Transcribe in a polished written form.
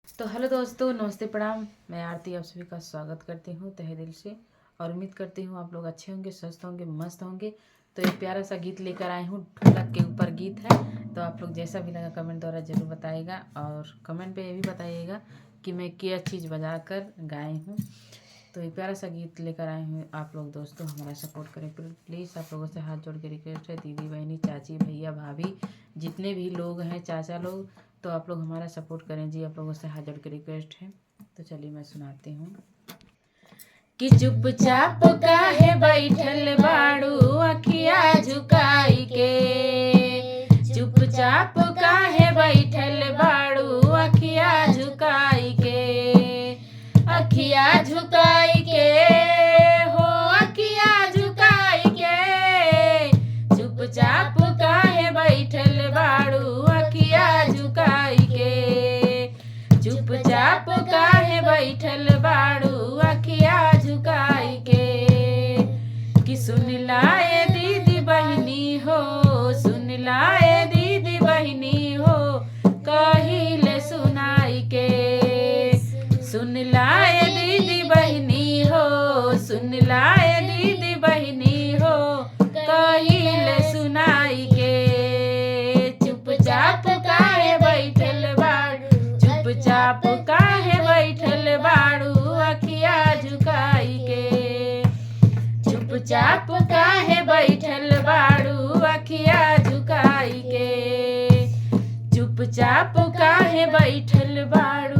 तो हेलो दोस्तों, नमस्ते, प्रणाम। मैं आरती आप सभी का स्वागत करती हूँ तहे दिल से और उम्मीद करती हूँ आप लोग अच्छे होंगे, स्वस्थ होंगे, मस्त होंगे। तो एक प्यारा सा गीत लेकर आई हूँ, ढोलक के ऊपर गीत है। तो आप लोग जैसा भी लगा कमेंट द्वारा ज़रूर बताइएगा और कमेंट पे ये भी बताइएगा कि मैं क्या चीज़ बजा कर गाई हूँ। तो एक प्यारा सा गीत लेकर आए हूँ। आप लोग दोस्तों हमारा सपोर्ट करें प्लीज़। आप लोगों से हाथ जोड़ के रिक्वेस्ट है, दीदी बहनी चाची भैया भाभी जितने भी लोग हैं, चाचा लोग, तो आप लोग हमारा सपोर्ट करें जी। आप लोगों से हाथ जोड़ के रिक्वेस्ट है। तो चलिए मैं सुनाती हूँ कि चुपचाप काहे बैठल बाड़ू अखिया झुकाई के, चुपचाप काहे बैठल बाड़ू अखिया झुकाई के, अखिया झुकाई के हो, अखिया झुकाई के, चुपचाप काहे बैठल बाड़ू अखिया झुकाई के, चुपचाप काहे बैठल बाड़ू अखिया झुकाई के। कि सुन लाए दीदी बहनी हो, सुन लाए दीदी बहनी हो, कहिले सुनाई के, सुन लाए दीदी बहनी हो, सुन लाए दीदी बहनी हो, कहिले सुनाई के। चुपचाप काहे बैठल बाड़ू, चुपचाप काहे बैठल बाड़ू अखिया झुकाई के, चुपचाप काहे बैठल बाड़ू अखिया झुकाई के, चुपचाप काहे बैठल बाड़ू